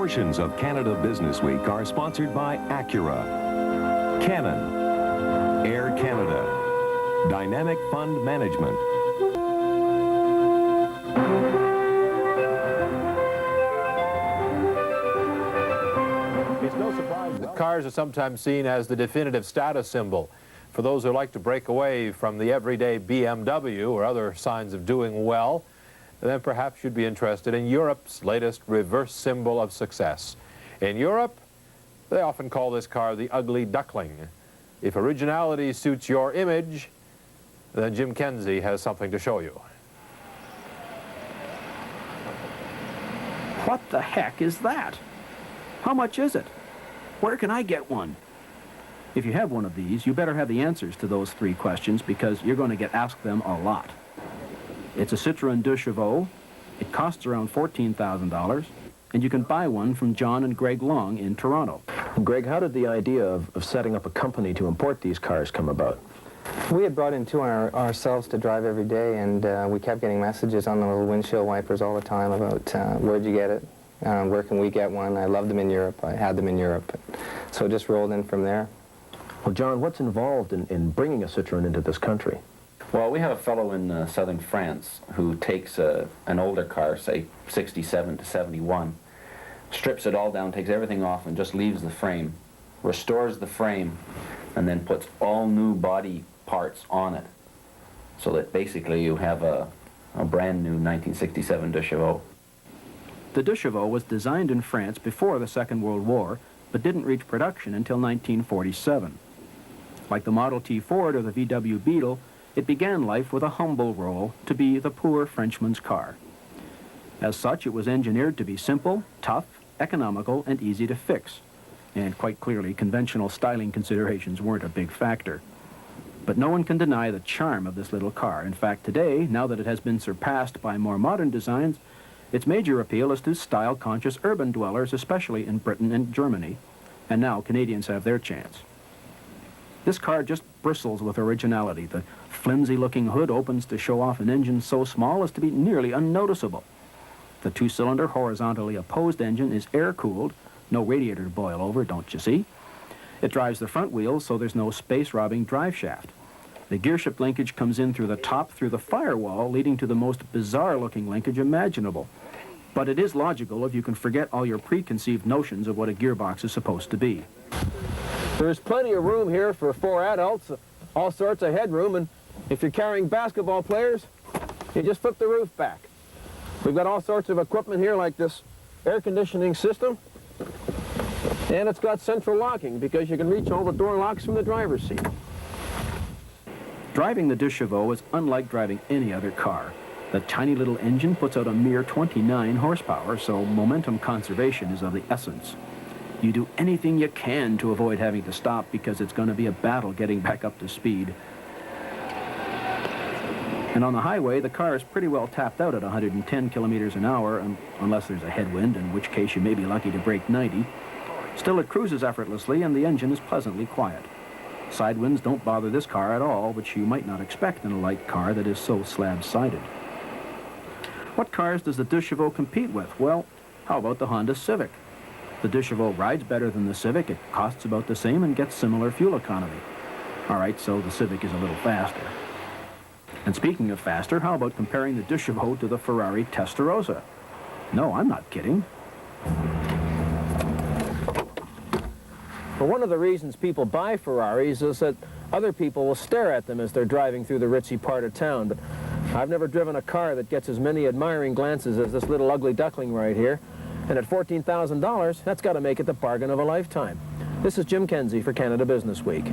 Portions of Canada Business Week are sponsored by Acura, Canon, Air Canada, Dynamic Fund Management. It's no surprise that cars are sometimes seen as the definitive status symbol. For those who like to break away from the everyday BMW or other signs of doing well, then perhaps you'd be interested in Europe's latest reverse symbol of success. In Europe, they often call this car the ugly duckling. If originality suits your image, then Jim KENZIE has something to show you. What the heck is that? How much is it? Where can I get one? If you have one of these, you better have the answers to those three questions because you're going to get asked them a lot. It's a Citroen 2cv. It costs around $14,000, and you can buy one from John and Greg Long in Toronto. Greg, how did the idea of setting up a company to import these cars come about? We had brought in two ourselves to drive every day, and we kept getting messages on the little windshield wipers all the time about where'd you get it, where can we get one. I loved them in Europe. I had them in Europe. So it just rolled in from there. Well, John, what's involved in bringing a Citroen into this country? Well, we have a fellow in southern France who takes an older car, say 67 to 71, strips it all down, takes everything off, and just leaves the frame, restores the frame, and then puts all new body parts on it, so that basically you have a brand new 1967 2cv. The 2cv was designed in France before the Second World War, but didn't reach production until 1947. Like the Model T Ford or the VW Beetle, it began life with a humble role to be the poor Frenchman's car. As such, it was engineered to be simple, tough, economical, and easy to fix. And quite clearly, conventional styling considerations weren't a big factor. But no one can deny the charm of this little car. In fact, today, now that it has been surpassed by more modern designs, its major appeal is to style-conscious urban dwellers, especially in Britain and Germany. And now Canadians have their chance. This car just bristles with originality. The flimsy-looking hood opens to show off an engine so small as to be nearly unnoticeable. The two-cylinder, horizontally opposed engine is air-cooled, no radiator to boil over, don't you see? It drives the front wheels, so there's no space-robbing drive shaft. The gearshift linkage comes in through the top through the firewall, leading to the most bizarre-looking linkage imaginable. But it is logical if you can forget all your preconceived notions of what a gearbox is supposed to be. There's plenty of room here for 4 adults, all sorts of headroom, and if you're carrying basketball players, you just flip the roof back. We've got all sorts of equipment here like this air conditioning system, and it's got central locking because you can reach all the door locks from the driver's seat. Driving the 2cv is unlike driving any other car. The tiny little engine puts out a mere 29 horsepower, so momentum conservation is of the essence. You do anything you can to avoid having to stop because it's going to be a battle getting back up to speed. And on the highway, the car is pretty well tapped out at 110 kilometers an hour, unless there's a headwind, in which case you may be lucky to break 90. Still, it cruises effortlessly, and the engine is pleasantly quiet. Side winds don't bother this car at all, which you might not expect in a light car that is so slab-sided. What cars does the 2cv compete with? Well, how about the Honda Civic? The 2cv rides better than the Civic, it costs about the same, and gets similar fuel economy. All right, so the Civic is a little faster. And speaking of faster, how about comparing the 2cv to the Ferrari Testarossa? No, I'm not kidding. Well, one of the reasons people buy Ferraris is that other people will stare at them as they're driving through the ritzy part of town, but I've never driven a car that gets as many admiring glances as this little ugly duckling right here. And at $14,000, that's got to make it the bargain of a lifetime. This is Jim KENZIE for Canada Business Week.